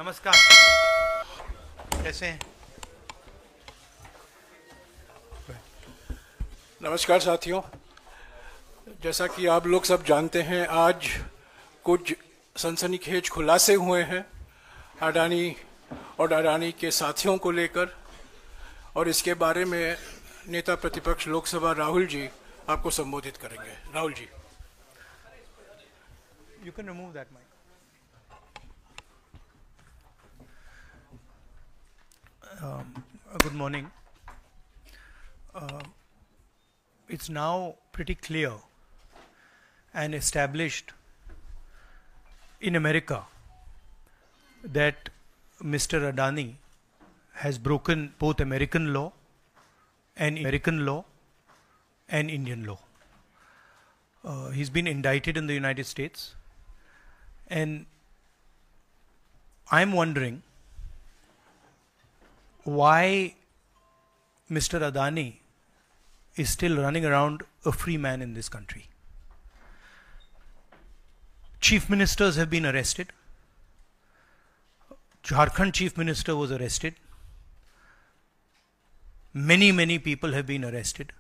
नमस्कार, कैसे हैं? नमस्कार साथियों, जैसा कि आप लोग सब जानते हैं, आज कुछ सनसनीखेज खुलासे हुए हैं अडानी और अडानी के साथियों को लेकर, और इसके बारे में नेता प्रतिपक्ष लोकसभा राहुल जी आपको संबोधित करेंगे। Rahul ji. You can remove that mic. Good morning. It's now pretty clear and established in America that Mr. Adani has broken both American law and Indian law. He's been indicted in the United States, and I'm wondering why Mr. Adani is still running around a free man in this country. Chief ministers have been arrested. Jharkhand chief minister was arrested. Many people have been arrested.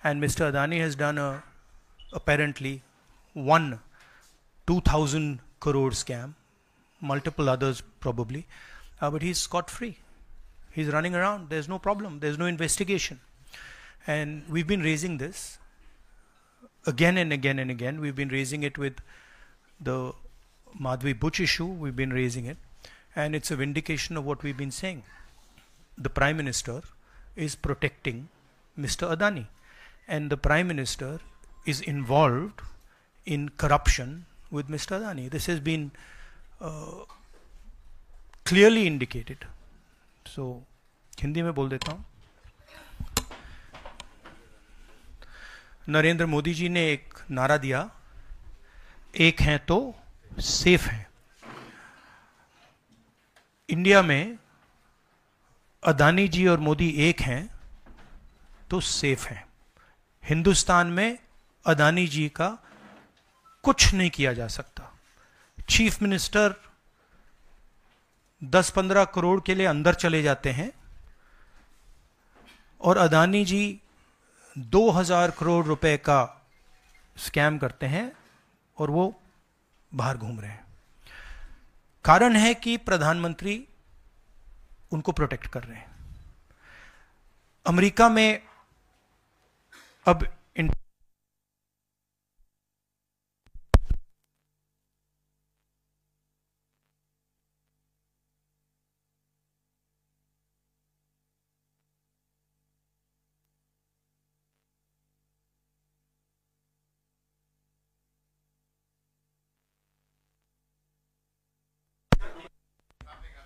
And Mr. Adani has done apparently one 2,000 crore scam, multiple others probably, but he's scot-free. He's running around, there's no problem, there's no investigation. And we've been raising this again and again and again. We've been raising it with the Madhvi Buch issue, we've been raising it, and it's a vindication of what we've been saying. The Prime Minister is protecting Mr. Adani, and the Prime Minister is involved in corruption with Mr. Adani. This has been clearly indicated. So, Hindi में बोल देता हूँ। नरेंद्र मोदी जी ने एक नारा दिया, एक हैं तो सेफ हैं। इंडिया में अदानी जी और मोदी एक हैं तो सेफ हैं। हिंदुस्तान में अदानी जी का कुछ नहीं किया जा सकता। चीफ मिनिस्टर 10-15 करोड़ के लिए अंदर चले जाते हैं और अदानी जी 2000 करोड़ रुपए का स्कैम करते हैं और वो बाहर घूम रहे हैं। कारण है कि प्रधानमंत्री उनको प्रोटेक्ट कर रहे हैं। अमेरिका में अब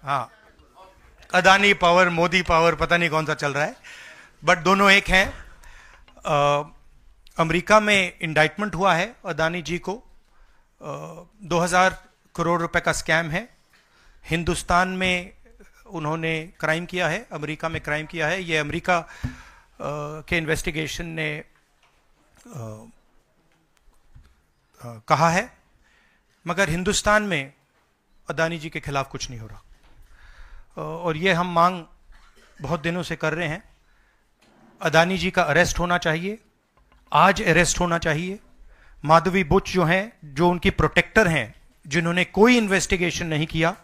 हाँ, अदानी पावर, मोदी पावर, पता नहीं कौन सा चल रहा है, बट दोनों एक हैं। अमेरिका में इंडाइटमेंट हुआ है अदानी जी को, 2000 करोड़ रुपए का स्कैम है। हिंदुस्तान में उन्होंने क्राइम किया है, अमेरिका में क्राइम किया है। ये अमेरिका के इन्वेस्टिगेशन ने कहा है, मगर हिंदुस्तान में अदानी जी के खिलाफ कुछ नहीं हो रहा। और ये हम मांग बहुत दिनों से कर रहे हैं। अदानी जी का अरेस्ट होना चाहिए, आज अरेस्ट होना चाहिए। माधवी बुच जो हैं, जो उनकी प्रोटेक्टर हैं, जिन्होंने कोई इन्वेस्टिगेशन नहीं किया,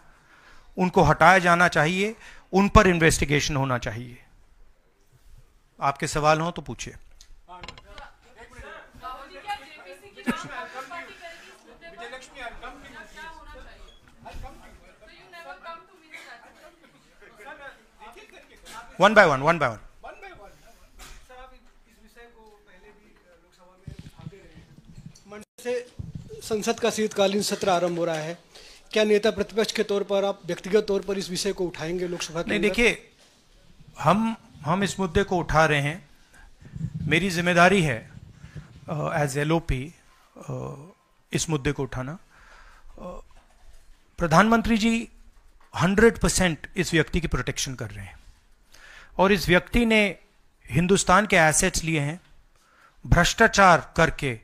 उनको हटाया जाना चाहिए, उन पर इन्वेस्टिगेशन होना चाहिए। आपके सवाल हो तो पूछिए। One by one. से संसद का शीतकालीन सत्र आरंभ हो रहा है, क्या नेता प्रतिपक्ष के तौर पर आप व्यक्तिगत तौर पर इस विषय को उठाएंगे लोकसभा के? नहीं, देखिए, हम इस मुद्दे को उठा रहे हैं। मेरी जिम्मेदारी है एज एलओपी इस मुद्दे को उठाना। प्रधानमंत्री जी 100% इस व्यक्ति की प्रोटेक्शन कर रहे हैं, और इस व्यक्ति ने हिंदुस्तान के एसेट्स लिए हैं, भ्रष्टाचार करके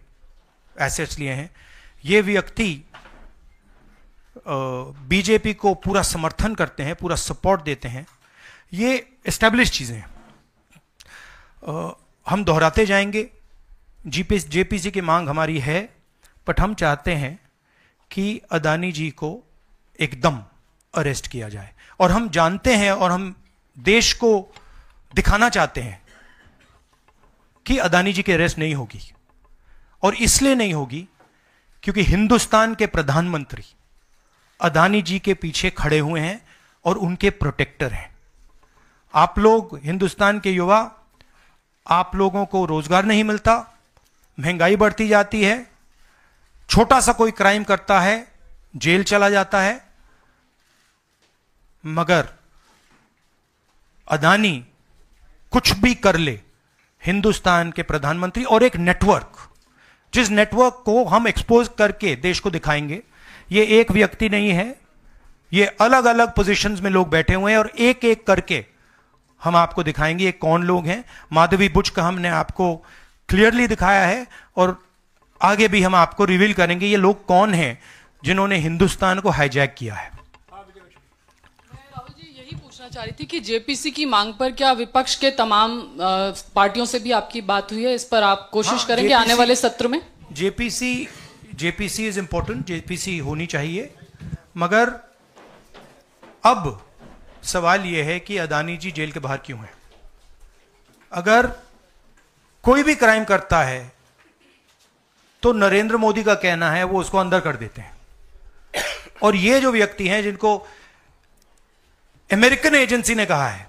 एसेट्स लिए हैं। ये व्यक्ति बीजेपी को पूरा समर्थन करते हैं, पूरा सपोर्ट देते हैं, ये एस्टैब्लिश चीज़ें हैं। हम दोहराते जाएंगे, जेपीसी की मांग हमारी है, बट हम चाहते हैं कि अदानी जी को एकदम अरेस्ट किया जाए। और हम जानते हैं और हम देश को दिखाना चाहते हैं कि अदानी जी की अरेस्ट नहीं होगी, और इसलिए नहीं होगी क्योंकि हिंदुस्तान के प्रधानमंत्री अदानी जी के पीछे खड़े हुए हैं और उनके प्रोटेक्टर हैं। आप लोग हिंदुस्तान के युवा, आप लोगों को रोजगार नहीं मिलता, महंगाई बढ़ती जाती है, छोटा सा कोई क्राइम करता है जेल चला जाता है, मगर अदानी कुछ भी कर ले, हिंदुस्तान के प्रधानमंत्री और एक नेटवर्क, जिस नेटवर्क को हम एक्सपोज करके देश को दिखाएंगे, ये एक व्यक्ति नहीं है, ये अलग अलग पोजीशंस में लोग बैठे हुए हैं और एक एक करके हम आपको दिखाएंगे ये कौन लोग हैं। माधवी बुच का हमने आपको क्लियरली दिखाया है और आगे भी हम आपको रिवील करेंगे ये लोग कौन हैं जिन्होंने हिंदुस्तान को हाईजैक किया है। राहुल जी, यही पूछना चाह रही थी कि जेपीसी की मांग पर क्या विपक्ष के तमाम पार्टियों से भी आपकी बात हुई है? इस पर आप कोशिश करेंगे आने वाले सत्र में? जेपीसी इज इंपॉर्टेंट, जेपीसी होनी चाहिए, मगर अब सवाल यह है कि अदानी जी जेल के बाहर क्यों हैं? अगर कोई भी क्राइम करता है तो नरेंद्र मोदी का कहना है वो उसको अंदर कर देते हैं, और ये जो व्यक्ति हैं जिनको अमेरिकन एजेंसी ने कहा है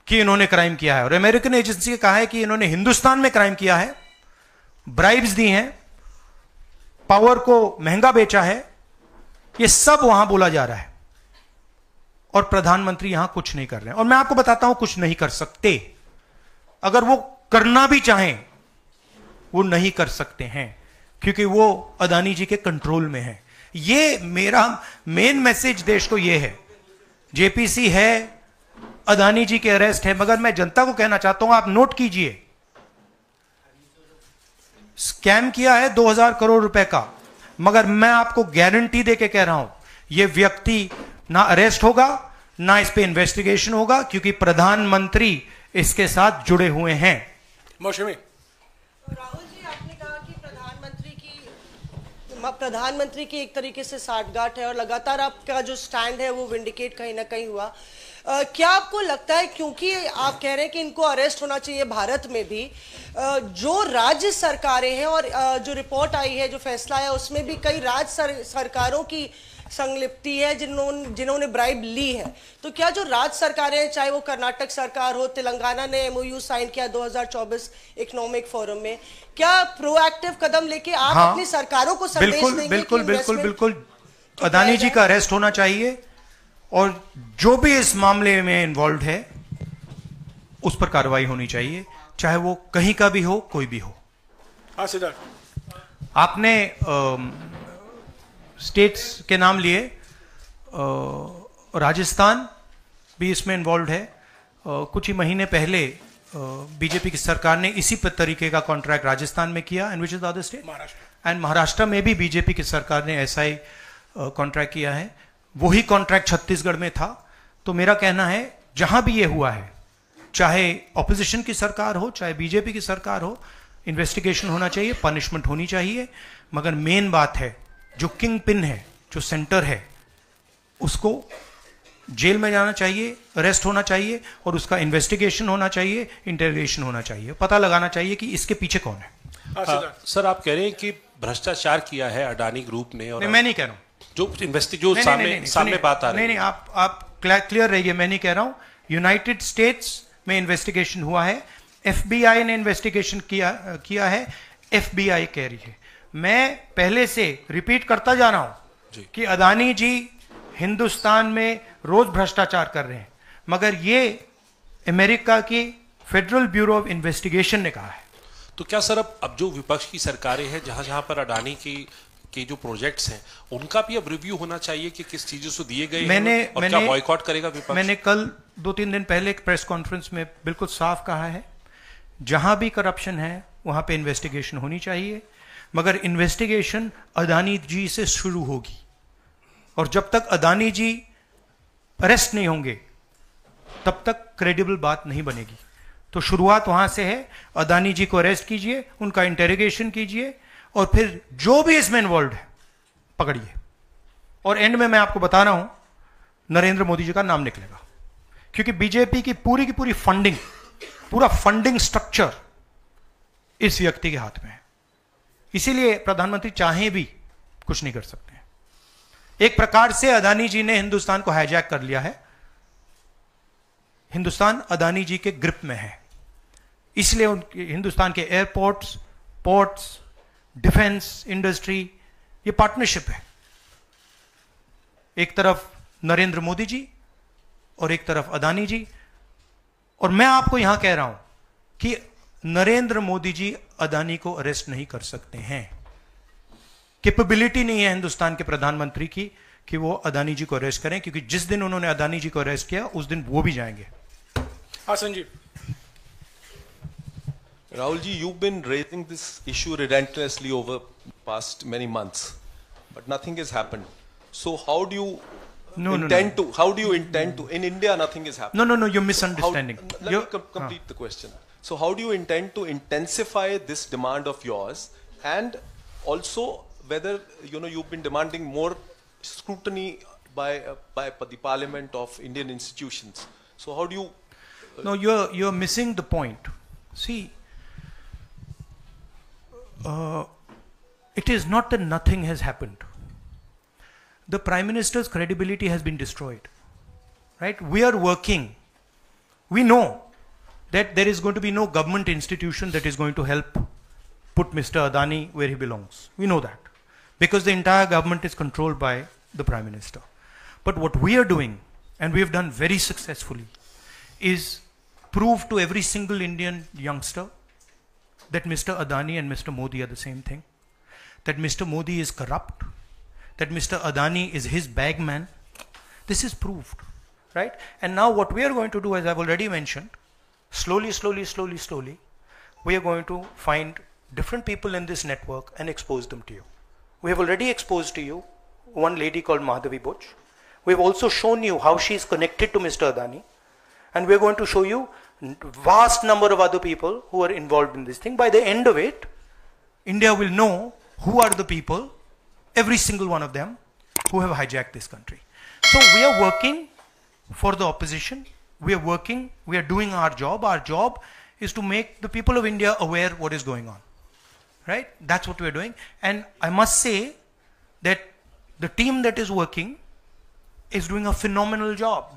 कि इन्होंने क्राइम किया है, और अमेरिकन एजेंसी ने कहा है कि इन्होंने हिंदुस्तान में क्राइम किया है, ब्राइब्स दी हैं, पावर को महंगा बेचा है, ये सब वहां बोला जा रहा है, और प्रधानमंत्री यहां कुछ नहीं कर रहे हैं। और मैं आपको बताता हूं कुछ नहीं कर सकते, अगर वो करना भी चाहें वो नहीं कर सकते हैं, क्योंकि वो अदानी जी के कंट्रोल में है। ये मेरा मेन मैसेज देश को ये है, जेपीसी है, अदानी जी के अरेस्ट है, मगर मैं जनता को कहना चाहता हूं, आप नोट कीजिए, स्कैम किया है 2000 करोड़ रुपए का, मगर मैं आपको गारंटी देके कह रहा हूं यह व्यक्ति ना अरेस्ट होगा, ना इस पे इन्वेस्टिगेशन होगा, क्योंकि प्रधानमंत्री इसके साथ जुड़े हुए हैं। मौसमी राहुल जी, आपने कहा कि प्रधानमंत्री की एक तरीके से साठगांठ है और लगातार आपका जो स्टैंड है वो विंडिकेट कहीं ना कहीं हुआ। क्या आपको लगता है, क्योंकि आप कह रहे हैं कि इनको अरेस्ट होना चाहिए भारत में भी, जो राज्य सरकारें हैं और जो रिपोर्ट आई है, जो फैसला है, उसमें भी कई राज्य सरकारों की संलिप्ति है जिन्होंने ब्राइब ली है, तो क्या जो राज्य सरकारें हैं, चाहे वो कर्नाटक सरकार हो, तेलंगाना ने MOU साइन किया 2024 इकोनॉमिक फोरम में, क्या प्रोएक्टिव कदम लेके आप अपनी सरकारों को संदेश देंगे? बिल्कुल अदानी जी का अरेस्ट होना चाहिए, और जो भी इस मामले में इन्वॉल्व है उस पर कार्रवाई होनी चाहिए, चाहे वो कहीं का भी हो, कोई भी हो। हाँ सिद्धार्थ, आपने स्टेट्स के नाम लिए, राजस्थान भी इसमें इन्वॉल्व है। कुछ ही महीने पहले बीजेपी की सरकार ने इसी तरीके का कॉन्ट्रैक्ट राजस्थान में किया, and which is the other state, and Maharashtra में भी बीजेपी की सरकार ने ऐसा ही कॉन्ट्रैक्ट किया है। वही कॉन्ट्रैक्ट छत्तीसगढ़ में था। तो मेरा कहना है जहां भी ये हुआ है, चाहे ऑपोजिशन की सरकार हो, चाहे बीजेपी की सरकार हो, इन्वेस्टिगेशन होना चाहिए, पनिशमेंट होनी चाहिए, मगर मेन बात है जो किंग पिन है, जो सेंटर है, उसको जेल में जाना चाहिए, अरेस्ट होना चाहिए, और उसका इन्वेस्टिगेशन होना चाहिए, इंटरोगेशन होना चाहिए, पता लगाना चाहिए कि इसके पीछे कौन है। सर, आप कह रहे हैं कि भ्रष्टाचार किया है अडानी ग्रुप ने, और मैं नहीं कह रहा हूं, जो सामने बात आ रही है। नहीं, आप क्लियर रहिए, मैं नहीं कह रहा हूं। यूनाइटेड स्टेट्स में इन्वेस्टिगेशन हुआ है, FBI ने इन्वेस्टिगेशन किया है, FBI कह रही है। मैं पहले से रिपीट करता जा रहा हूं कि अदानी जी हिंदुस्तान में रोज भ्रष्टाचार कर रहे हैं, मगर ये अमेरिका की फेडरल ब्यूरो ऑफ इन्वेस्टिगेशन ने कहा है। तो क्या सर अब जो विपक्ष की सरकारें हैं, जहां जहां पर अडानी के जो प्रोजेक्ट्स हैं, उनका भी अब रिव्यू होना चाहिए कि किस चीजों से दिए गए हैं, और क्या बॉयकॉट करेगा विपक्ष? मैंने कल 2-3 दिन पहले एक प्रेस कॉन्फ्रेंस में बिल्कुल साफ कहा है, जहां भी करप्शन है वहां पे इन्वेस्टिगेशन होनी चाहिए, मगर इन्वेस्टिगेशन अदानी जी से शुरू होगी, और जब तक अदानी जी अरेस्ट नहीं होंगे तब तक क्रेडिबल बात नहीं बनेगी। तो शुरुआत वहां से है, अदानी जी को अरेस्ट कीजिए, उनका इंटेरोगेशन कीजिए और फिर जो भी इसमें इन्वॉल्व है पकड़िए। और एंड में मैं आपको बता रहा हूं नरेंद्र मोदी जी का नाम निकलेगा, क्योंकि बीजेपी की पूरी फंडिंग, पूरा फंडिंग स्ट्रक्चर इस व्यक्ति के हाथ में है। इसीलिए प्रधानमंत्री चाहे भी कुछ नहीं कर सकते हैं। एक प्रकार से अदानी जी ने हिंदुस्तान को हाईजैक कर लिया है, हिंदुस्तान अदानी जी के ग्रिप में है। इसलिए उनके हिंदुस्तान के एयरपोर्ट्स, पोर्ट्स, डिफेंस इंडस्ट्री, ये पार्टनरशिप है। एक तरफ नरेंद्र मोदी जी और एक तरफ अदानी जी। और मैं आपको यहां कह रहा हूं कि नरेंद्र मोदी जी अदानी को अरेस्ट नहीं कर सकते हैं। कैपेबिलिटी नहीं है हिंदुस्तान के प्रधानमंत्री की कि वो अदानी जी को अरेस्ट करें, क्योंकि जिस दिन उन्होंने अदानी जी को अरेस्ट किया उस दिन वो भी जाएंगे। हाँ Sanjeev. Rahul ji, you've been raising this issue relentlessly over past many months, but nothing has happened. So how do you intend to? How do you intend to? In India, nothing is happening. No, you're misunderstanding. Let me complete the question. So how do you intend to intensify this demand of yours, and also whether you've been demanding more scrutiny by the Parliament of Indian institutions? So how do you? No, you're missing the point. See. It is not that nothing has happened. The Prime Minister's credibility has been destroyed. Right? We are working. We know that there is going to be no government institution that is going to help put Mr. Adani where he belongs. We know that. Because the entire government is controlled by the Prime Minister. But what we are doing, and we have done very successfully, is prove to every single Indian youngster that Mr. Adani and Mr. Modi are the same thing, that Mr. Modi is corrupt, that Mr. Adani is his bagman. This is proved, right? And now what we are going to do, as I've already mentioned, slowly, we are going to find different people in this network and expose them to you. We have already exposed to you one lady called Madhavi Buch. We've also shown you how she is connected to Mr. Adani, and we're going to show you vast number of other people who are involved in this thing. By the end of it, India will know who are the people, every single one of them, who have hijacked this country. So we are working for the opposition. We are working, we are doing our job. Our job is to make the people of India aware what is going on. Right? That's what we are doing. And I must say that the team that is working is doing a phenomenal job.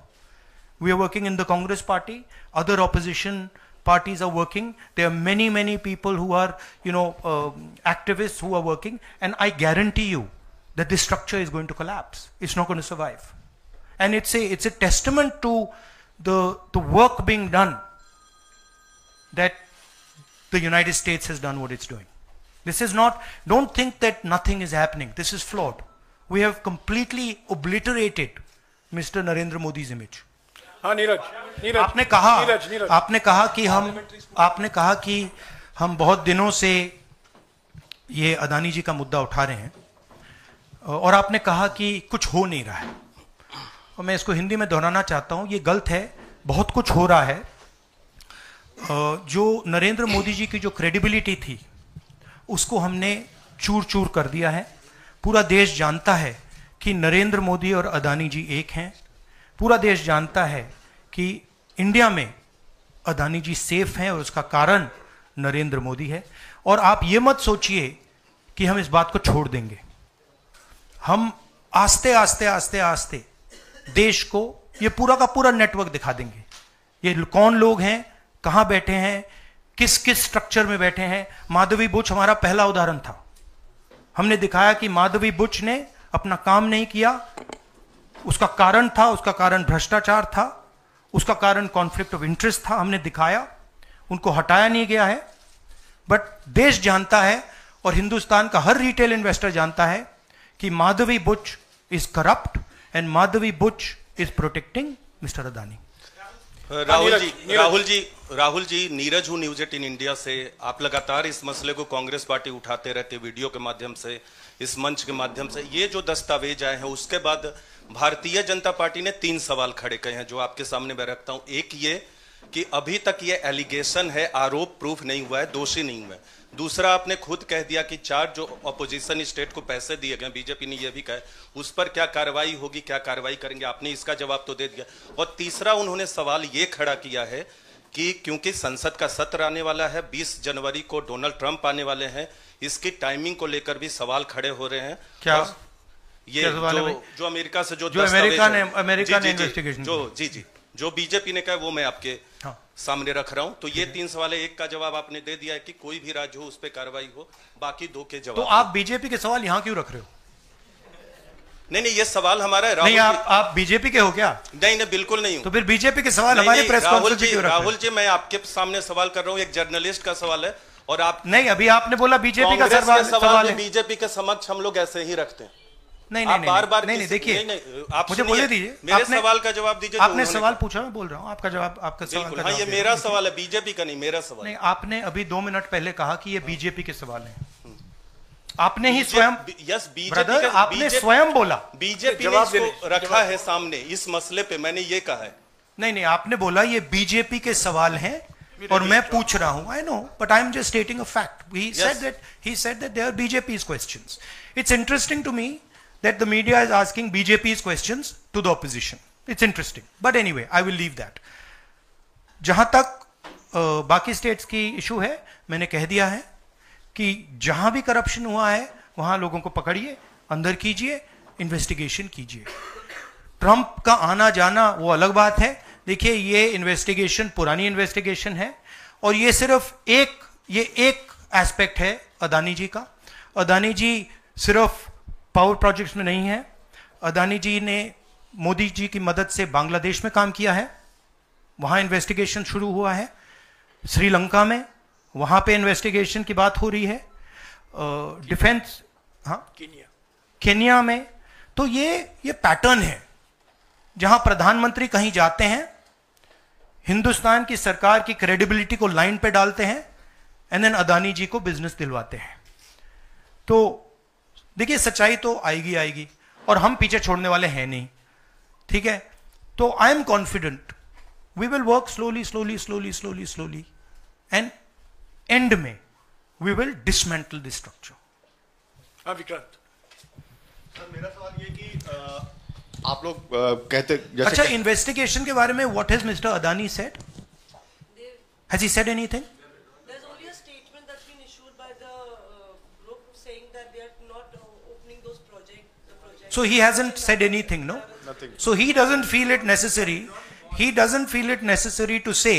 We are working in the Congress party. Other opposition parties are working. There are many people who are, activists who are working. And I guarantee you that this structure is going to collapse. It's not going to survive. And it's a testament to the work being done that the United States has done what it's doing. This is not, don't think that nothing is happening. This is flawed. We have completely obliterated Mr. Narendra Modi's image. हाँ नीरज, आपने कहा कि हम बहुत दिनों से ये अदानी जी का मुद्दा उठा रहे हैं और आपने कहा कि कुछ हो नहीं रहा है, और मैं इसको हिंदी में दोहराना चाहता हूं, ये गलत है। बहुत कुछ हो रहा है। जो नरेंद्र मोदी जी की जो क्रेडिबिलिटी थी उसको हमने चूर चूर कर दिया है। पूरा देश जानता है कि नरेंद्र मोदी और अदानी जी एक हैं। पूरा देश जानता है कि इंडिया में अदानी जी सेफ हैं और उसका कारण नरेंद्र मोदी है। और आप ये मत सोचिए कि हम इस बात को छोड़ देंगे। हम आस्ते आस्ते देश को ये पूरा का पूरा नेटवर्क दिखा देंगे। ये कौन लोग हैं, कहां बैठे हैं, किस स्ट्रक्चर में बैठे हैं। माधवी बुच हमारा पहला उदाहरण था। हमने दिखाया कि माधवी बुच ने अपना काम नहीं किया, उसका कारण भ्रष्टाचार था, उसका कारण कॉन्फ्लिक्ट ऑफ इंटरेस्ट था। हमने दिखाया, उनको हटाया नहीं गया है। बट देश जानता है और हिंदुस्तान का हर रिटेल इन्वेस्टर जानता है कि Madhabi Buch is corrupt and Madhabi Buch is protecting mister Adani. Rahul ji, Neeraj हूँ न्यूज 18 इंडिया से। आप लगातार इस मसले को कांग्रेस पार्टी उठाते रहते, वीडियो के माध्यम से, इस मंच के माध्यम से। ये जो दस्तावेज आए हैं उसके बाद भारतीय जनता पार्टी ने 3 सवाल खड़े किए हैं जो आपके सामने मैं रखता हूं। एक ये कि अभी तक ये एलिगेशन है, आरोप प्रूफ नहीं हुआ है, दोषी नहीं हुआ है। दूसरा, आपने खुद कह दिया कि 4 जो अपोजिशन स्टेट को पैसे दिए गए, बीजेपी ने यह भी कहा, उस पर क्या कार्रवाई होगी, क्या कार्रवाई करेंगे, आपने इसका जवाब तो दे दिया। और तीसरा उन्होंने सवाल ये खड़ा किया है कि क्योंकि संसद का सत्र आने वाला है, 20 जनवरी को डोनाल्ड ट्रंप आने वाले हैं, इसकी टाइमिंग को लेकर भी सवाल खड़े हो रहे हैं। क्या ये जो अमेरिका से जो अमेरिका ने इन्वेस्टिगेशन जो बीजेपी ने कहा वो मैं आपके सामने रख रहा हूं। तो ये 3 सवाल है, एक का जवाब आपने दे दिया है कि कोई भी राज्य हो उस पर कार्रवाई हो, बाकी 2 के जवाब। तो आप बीजेपी के सवाल यहां क्यों रख रहे हो? नहीं, ये सवाल हमारा है। नहीं, आप बीजेपी के हो क्या? नहीं, बिल्कुल नहीं हूं। तो फिर बीजेपी के सवाल हमारे प्रेस कॉन्फ्रेंस में क्यों रख रहे हो? राहुल जी, मैं आपके सामने सवाल कर रहा हूं, एक जर्नलिस्ट का सवाल है। और आप नहीं, अभी आपने बोला बीजेपी का सवाल है, बीजेपी के समक्ष हम लोग ऐसे ही रखते हैं। नहीं, बार-बार नहीं, देखिए, आप मुझे बोले दीजिए, मेरे सवाल का जवाब दीजिए। आपने सवाल पूछा, मैं बोल रहा हूं, आपका जवाब, आपका सवाल का जवाब। ये मेरा सवाल है, बीजेपी का नहीं, मेरा सवाल। नहीं, आपने अभी 2 मिनट पहले कहा कि ये बीजेपी के सवाल हैं। आपने ही स्वयं, यस, ब्रदर, आपने स्वयं बोला बीजेपी ने इसको रखा है सामने इस मसले पे, मैंने ये कहा है। नहीं, आपने बोला ये बीजेपी के सवाल हैं और मैं पूछ रहा हूं। I know, but I am just stating a fact. He said that they are BJP's questions. It's interesting to me that the media is asking BJP's questions to the opposition. It's interesting. But anyway, I will leave that. जहां तक बाकी states की issue है, मैंने कह दिया है कि जहां भी करप्शन हुआ है वहां लोगों को पकड़िए, अंदर कीजिए, इन्वेस्टिगेशन कीजिए। ट्रंप का आना जाना वो अलग बात है। देखिए, ये इन्वेस्टिगेशन पुरानी इन्वेस्टिगेशन है और ये सिर्फ एक एस्पेक्ट है अदानी जी का। अदानी जी सिर्फ पावर प्रोजेक्ट्स में नहीं है। अदानी जी ने मोदी जी की मदद से बांग्लादेश में काम किया है, वहां इन्वेस्टिगेशन शुरू हुआ है। श्रीलंका में, वहां पे इन्वेस्टिगेशन की बात हो रही है। डिफेंस, केन्या में। तो ये पैटर्न है जहां प्रधानमंत्री कहीं जाते हैं, हिंदुस्तान की सरकार की क्रेडिबिलिटी को लाइन पे डालते हैं एंड देन अदानी जी को बिजनेस दिलवाते हैं। तो देखिए, सच्चाई तो आएगी और हम पीछे छोड़ने वाले हैं नहीं, ठीक है? तो I am confident we will work slowly and end में we will dismantle this structure. Vikrant sir, मेरा सवाल ये कि आप लोग कहते जैसे अच्छा, इन्वेस्टिगेशन के बारे में what has mister Adani said? Has he said anything? There's only a statement that's been issued by the group saying that they are not opening those projects. So he hasn't said anything, no? Nothing. So he doesn't feel it necessary. He doesn't feel it necessary to say,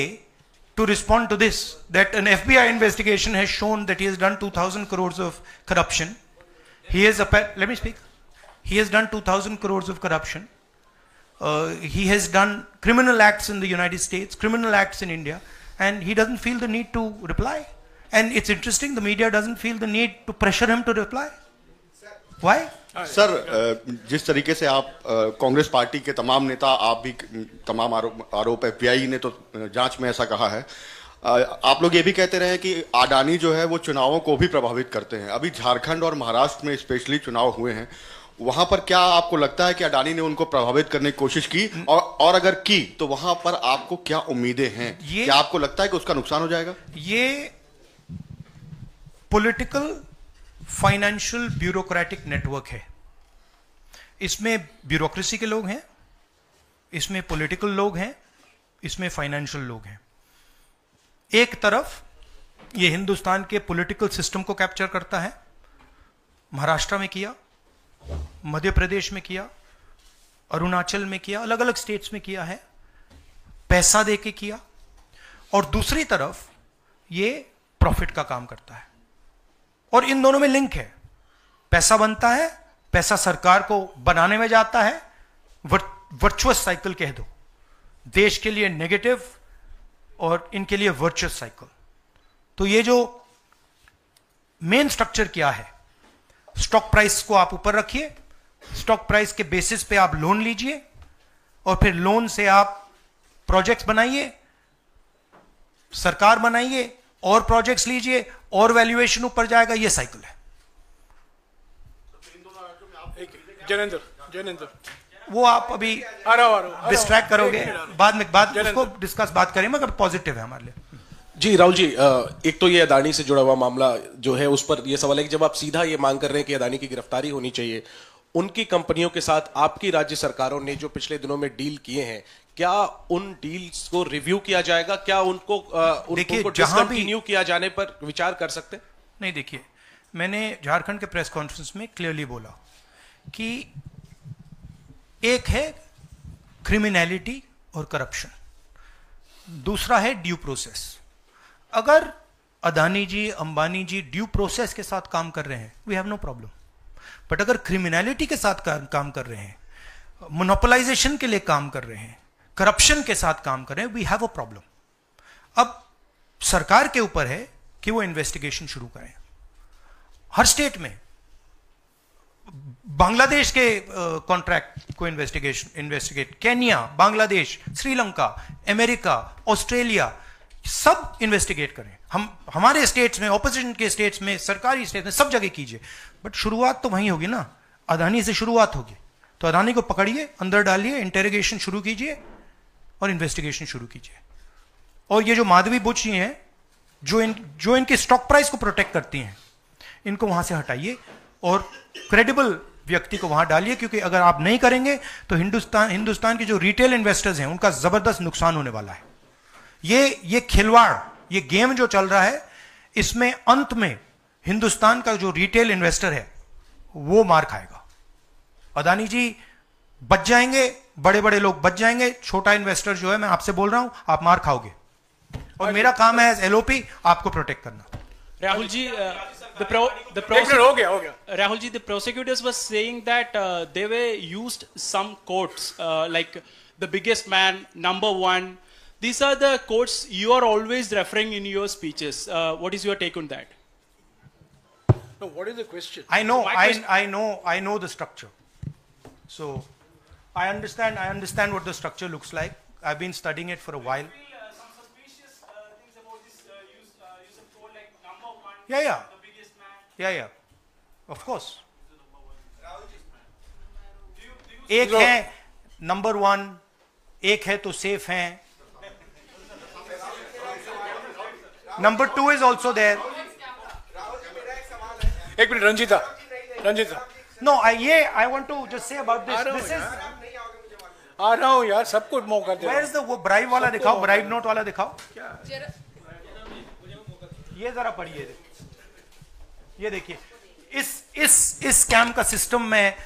to respond to this, that an FBI investigation has shown that he has done 2,000 crores of corruption. He has, let me speak. He has done 2,000 crores of corruption. He has done criminal acts in the United States, criminal acts in India, and he doesn't feel the need to reply. And it's interesting, the media doesn't feel the need to pressure him to reply. Why? Sir, जिस तरीके से आप Congress party के तमाम नेता, आप भी तमाम आरोप FBI ने तो जांच में ऐसा कहा है, आप लोग ये भी कहते रहे कि अडानी जो है वो चुनावों को भी प्रभावित करते हैं। अभी झारखंड और महाराष्ट्र में स्पेशली चुनाव हुए हैं, वहां पर क्या आपको लगता है कि अडानी ने उनको प्रभावित करने की कोशिश की, और अगर की तो वहां पर आपको क्या उम्मीदें हैं? क्या आपको लगता है कि उसका नुकसान हो जाएगा? ये पॉलिटिकल फाइनेंशियल ब्यूरोक्रेटिक नेटवर्क है। इसमें ब्यूरोक्रेसी के लोग हैं, इसमें पॉलिटिकल लोग हैं, इसमें फाइनेंशियल लोग हैं। एक तरफ ये हिंदुस्तान के पॉलिटिकल सिस्टम को कैप्चर करता है, महाराष्ट्र में किया, मध्य प्रदेश में किया, अरुणाचल में किया, अलग अलग स्टेट्स में किया है, पैसा देके किया। और दूसरी तरफ ये प्रॉफिट का काम करता है और इन दोनों में लिंक है। पैसा बनता है, पैसा सरकार को बनाने में जाता है, वर्चुअस साइकिल कह दो, देश के लिए नेगेटिव और इनके लिए वर्चुअस साइकिल। तो ये जो मेन स्ट्रक्चर क्या है, स्टॉक प्राइस को आप ऊपर रखिए, स्टॉक प्राइस के बेसिस पे आप लोन लीजिए और फिर लोन से आप प्रोजेक्ट्स बनाइए, सरकार बनाइए और प्रोजेक्ट्स लीजिए और वैल्यूएशन ऊपर जाएगा, ये साइकिल है। जैनेंद्र वो आप अभी डिस्ट्रैक्ट करोगे, बाद में उसको डिस्कस बात करें, मगर पॉजिटिव है हमारे लिए। जी राहुल जी, एक तो ये अदानी से जुड़ा हुआ मामला जो है, उस पर यह सवाल है कि जब आप सीधा ये मांग कर रहे हैं कि अदानी की गिरफ्तारी होनी चाहिए, उनकी कंपनियों के साथ आपकी राज्य सरकारों ने जो पिछले दिनों में डील किए हैं, क्या उन डील्स को रिव्यू किया जाएगा? क्या उनको डिसकंटिन्यू किया जाने पर विचार कर सकते हैं? नहीं, देखिए, मैंने झारखंड के प्रेस कॉन्फ्रेंस में क्लियरली बोला कि एक है क्रिमिनलिटी और करप्शन, दूसरा है ड्यू प्रोसेस। अगर अदानी जी, अंबानी जी ड्यू प्रोसेस के साथ काम कर रहे हैं, we have no problem. But अगर क्रिमिनलिटी के साथ काम कर रहे हैं, मोनोपोलाइजेशन के लिए काम कर रहे हैं, करप्शन के साथ काम कर रहे हैं, वी हैव अ प्रॉब्लम। अब सरकार के ऊपर है कि वो इन्वेस्टिगेशन शुरू करें। हर स्टेट में बांग्लादेश के कॉन्ट्रैक्ट को investigate, Kenya, Bangladesh, Sri Lanka, America, Australia, सब इन्वेस्टिगेट करें। हमारे स्टेट्स में, ऑपोजिशन के स्टेट्स में, सरकारी स्टेट्स में, सब जगह कीजिए। बट शुरुआत तो वहीं होगी ना, अदानी से शुरुआत होगी। तो अदानी को पकड़िए, अंदर डालिए, इंटेरोगेशन शुरू कीजिए और इन्वेस्टिगेशन शुरू कीजिए। और ये जो माधवी बुच जी हैं, जो इनके स्टॉक प्राइस को प्रोटेक्ट करती हैं, इनको वहां से हटाइए और क्रेडिबल व्यक्ति को वहां डालिए, क्योंकि अगर आप नहीं करेंगे तो हिंदुस्तान के जो रिटेल इन्वेस्टर्स हैं, उनका जबरदस्त नुकसान होने वाला है। ये खिलवाड़, ये गेम जो चल रहा है, इसमें अंत में हिंदुस्तान का जो रिटेल इन्वेस्टर है वो मार खाएगा। अदानी जी बच जाएंगे, बड़े बड़े लोग बच जाएंगे, छोटा इन्वेस्टर जो है, मैं आपसे बोल रहा हूं, आप मार खाओगे। और मेरा काम है एज एलओपी आपको प्रोटेक्ट करना। Rahul ji, Rahul ji, the prosecutors were saying that they were used some quotes like the biggest man, number one. These are the quotes you are always referring in your speeches. What is your take on that? No, what is the question? I know the structure. So I understand what the structure looks like. I've been studying it for a while. Some suspicious things about this use of quote like number one. Yeah. The biggest man. Yeah. Of course. एक है number one, एक है तो safe है, number two is also there. एक minute, Ranjeeta. No, I want to just say about this is, आ रहा हूं यार, सबको मौका दे। वेयर इज द वो ब्राइब वाला दिखाओ, ब्राइब नोट वाला दिखाओ। ये जरा पढ़िए, ये देखिए, इस स्कैम का सिस्टम मैं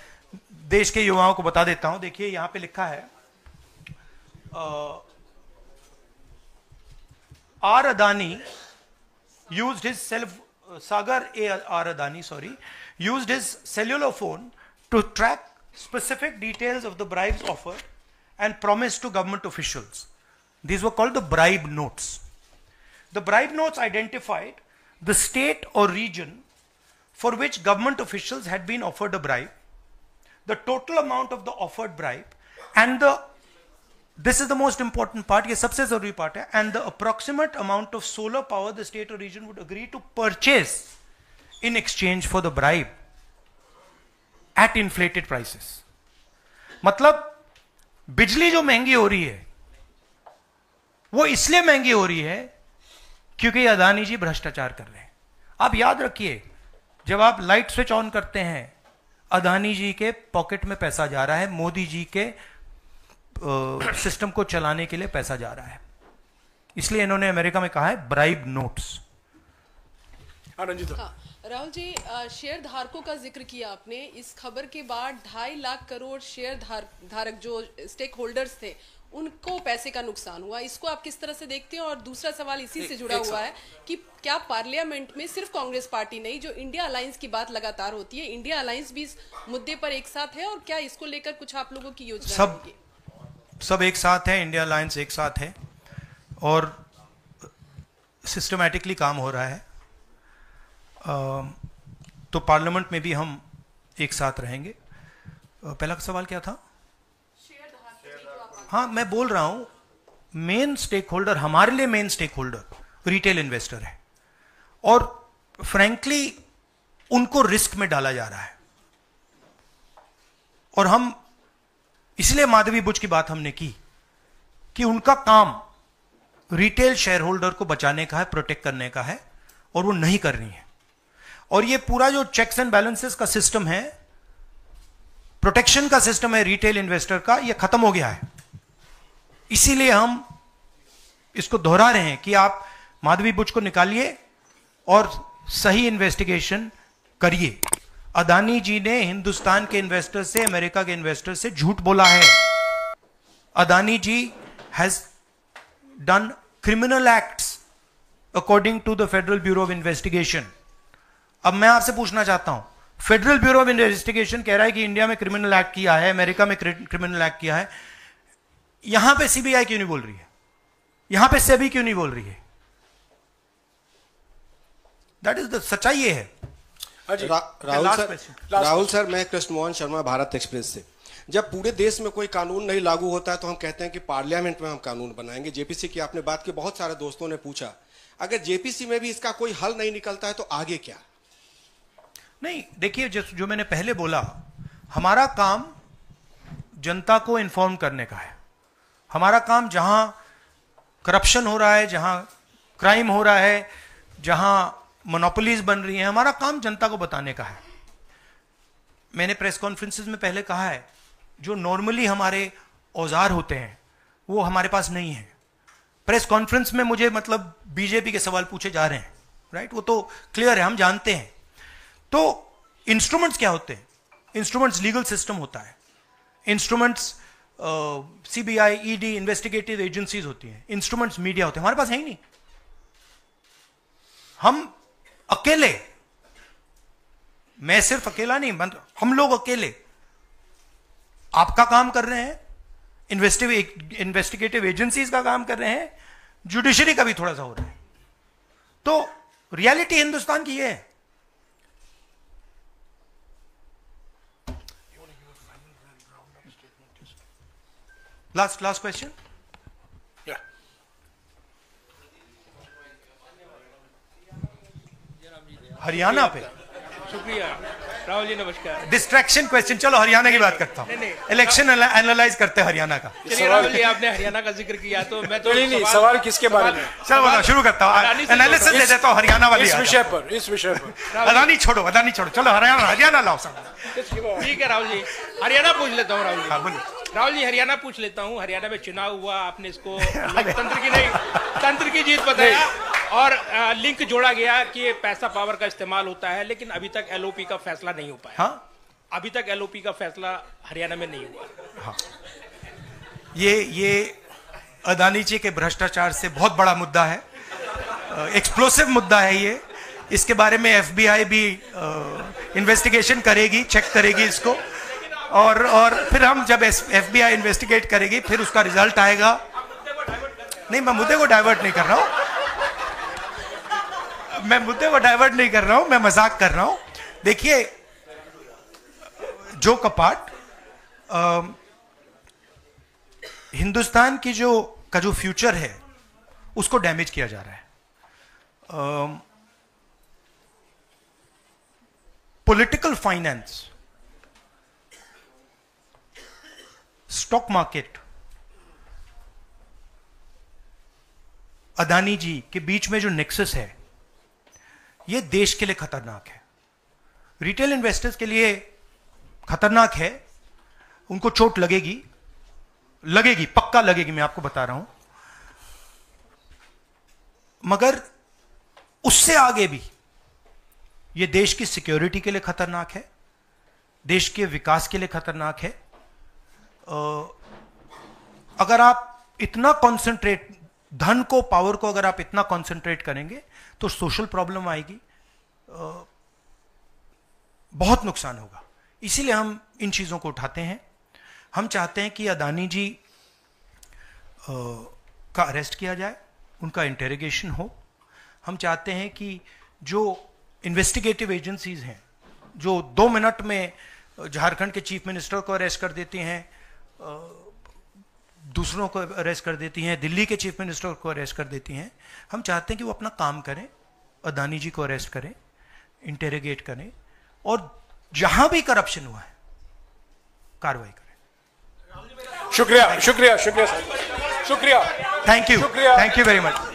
देश के युवाओं को बता देता हूं। देखिए, यहां पे लिखा है R. Adani used his Sagar R. Adani, used his cellular phone to track specific details of the bribes offered and promised to government officials. These were called the bribe notes. The bribe notes identified the state or region for which government officials had been offered a bribe, the total amount of the offered bribe, and this is the most important part, ये सबसे जरूरी part है, and the approximate amount of solar power the state or region would agree to purchase in exchange for the bribe at inflated prices. मतलब बिजली जो महंगी हो रही है वो इसलिए महंगी हो रही है क्योंकि अदानी जी भ्रष्टाचार कर रहे हैं। आप याद रखिए, जब आप लाइट स्विच ऑन करते हैं, अदानी जी के पॉकेट में पैसा जा रहा है, मोदी जी के सिस्टम को चलाने के लिए पैसा जा रहा है। इसलिए इन्होंने अमेरिका में कहा है bribe notes. Rahul ji, share धारकों का जिक्र किया आपने। इस खबर के बाद 2.5 लाख करोड़ शेयर धारक जो स्टेक होल्डर्स थे, उनको पैसे का नुकसान हुआ। इसको आप किस तरह से देखते हैं? और दूसरा सवाल इसी से जुड़ा हुआ है कि क्या पार्लियामेंट में सिर्फ कांग्रेस पार्टी नहीं, जो इंडिया अलायंस की बात लगातार होती है, इंडिया अलायंस भी इस मुद्दे पर एक साथ है? और क्या इसको लेकर कुछ आप लोगों की योजना होगी? सब एक साथ है, इंडिया अलायंस एक साथ है और सिस्टमैटिकली काम हो रहा है। तो पार्लियामेंट में भी हम एक साथ रहेंगे। पहला सवाल क्या था? हाँ, मैं बोल रहा हूं, मेन स्टेक होल्डर, हमारे लिए main stakeholder retail investor है, और फ्रैंकली उनको रिस्क में डाला जा रहा है। और हम इसलिए माधवी बुच की बात हमने की कि उनका काम रिटेल शेयर होल्डर को बचाने का है, प्रोटेक्ट करने का है, और वो नहीं कर रही है। और ये पूरा जो चेक्स एंड बैलेंसेस का सिस्टम है, प्रोटेक्शन का सिस्टम है रिटेल इन्वेस्टर का, ये खत्म हो गया है। इसीलिए हम इसको दोहरा रहे हैं कि आप माधवी बुच को निकालिए और सही इन्वेस्टिगेशन करिए। अदानी जी ने हिंदुस्तान के इन्वेस्टर से, अमेरिका के इन्वेस्टर से झूठ बोला है। Adani ji has done criminal acts according to the Federal Bureau of Investigation. अब मैं आपसे पूछना चाहता हूं, फेडरल ब्यूरो ऑफ इन्वेस्टिगेशन कह रहा है कि इंडिया में क्रिमिनल एक्ट किया है, अमेरिका में क्रिमिनल एक्ट किया है, यहां पे सीबीआई क्यों नहीं बोल रही है? यहां पे सेबी क्यों नहीं बोल रही है? दैट इज द सच्चाई ये है। राहुल सर, मैं कृष्ण मोहन शर्मा, भारत एक्सप्रेस से। जब पूरे देश में कोई कानून नहीं लागू होता है तो हम कहते हैं कि पार्लियामेंट में हम कानून बनाएंगे। जेपीसी की आपने बात की, बहुत सारे दोस्तों ने पूछा, अगर जेपीसी में भी इसका कोई हल नहीं निकलता है तो आगे क्या? नहीं, देखिए, जो मैंने पहले बोला, हमारा काम जनता को इन्फॉर्म करने का है। हमारा काम जहां करप्शन हो रहा है, जहां क्राइम हो रहा है, जहां मोनोपोलीज बन रही हैं, हमारा काम जनता को बताने का है। मैंने प्रेस कॉन्फ्रेंसेस में पहले कहा है, जो नॉर्मली हमारे औजार होते हैं वो हमारे पास नहीं है। प्रेस कॉन्फ्रेंस में मुझे मतलब बीजेपी के सवाल पूछे जा रहे हैं, राइट? वो तो क्लियर है, हम जानते हैं। तो इंस्ट्रूमेंट्स क्या होते हैं? इंस्ट्रूमेंट्स लीगल सिस्टम होता है, instruments CBI, ED, investigative agencies होती हैं, इंस्ट्रूमेंट्स मीडिया होते हैं। हमारे पास है ही नहीं। हम अकेले, मैं सिर्फ अकेला नहीं, हम लोग अकेले आपका काम कर रहे हैं, इन्वेस्टिगेटिव एजेंसीज का काम कर रहे हैं, जुडिशरी का भी थोड़ा सा हो रहा है। तो रियलिटी हिंदुस्तान की ये है। Last question. हरियाणा पे शुक्रिया राहुल जी, नमस्कार। डिस्ट्रैक्शन क्वेश्चन, चलो हरियाणा की बात करता हूं। इलेक्शन एनालाइज करते हैं हरियाणा का। राहुल जी, आपने हरियाणा का जिक्र किया तो मैं तो नहीं, सवाल किसके बारे में? चलो बताओ, शुरू करता हूं, एनालिसिस दे देता हूं हरियाणा वाली। इस विषय पर अदानी छोड़ो, चलो हरियाणा लाओ सब। ठीक है राहुल जी, हरियाणा पूछ लेता हूँ। राहुल जी, हाँ बोलिए। राहुल जी, हरियाणा पूछ लेता हूँ। हरियाणा में चुनाव हुआ, आपने इसको तंत्र की नहीं, तंत्र की जीत बताया, और लिंक जोड़ा गया कि ये पैसा पावर का इस्तेमाल होता है, लेकिन अभी तक एलओपी का फैसला नहीं हो पाया। हाँ? अभी तक एलओपी का फैसला हरियाणा में नहीं हुआ। हाँ। ये अदानी जी के भ्रष्टाचार से बहुत बड़ा मुद्दा है, एक्सप्लोसिव मुद्दा है ये। इसके बारे में एफबीआई भी इन्वेस्टिगेशन करेगी, चेक करेगी इसको, और फिर हम जब एफबीआई इन्वेस्टिगेट करेगी, फिर उसका रिजल्ट आएगा। नहीं, मैं मुद्दे को डाइवर्ट नहीं कर रहा हूं, मैं मजाक कर रहा हूं। देखिए, जो कपाट हिंदुस्तान की का जो फ्यूचर है उसको डैमेज किया जा रहा है। Political finance, stock market, Adani ji के बीच में जो नेक्सस है, ये देश के लिए खतरनाक है, रिटेल इन्वेस्टर्स के लिए खतरनाक है। उनको चोट लगेगी, पक्का लगेगी, मैं आपको बता रहा हूं। मगर उससे आगे भी ये देश की सिक्योरिटी के लिए खतरनाक है, देश के विकास के लिए खतरनाक है। अगर आप इतना कॉन्सेंट्रेट, धन को, पावर को अगर आप इतना कॉन्सेंट्रेट करेंगे तो सोशल प्रॉब्लम आएगी, बहुत नुकसान होगा। इसीलिए हम इन चीजों को उठाते हैं। हम चाहते हैं कि अदानी जी का अरेस्ट किया जाए, उनका इंटेरोगेशन हो। हम चाहते हैं कि जो इन्वेस्टिगेटिव एजेंसीज हैं, जो 2 मिनट में झारखंड के चीफ मिनिस्टर को अरेस्ट कर देती हैं, दूसरों को अरेस्ट कर देती हैं, दिल्ली के चीफ मिनिस्टर को अरेस्ट कर देती हैं। हम चाहते हैं कि वो अपना काम करें, अदानी जी को अरेस्ट करें, इंटेरोगेट करें, और जहां भी करप्शन हुआ है कार्रवाई करें। शुक्रिया, शुक्रिया, शुक्रिया, शुक्रिया, thank you, thank you very much.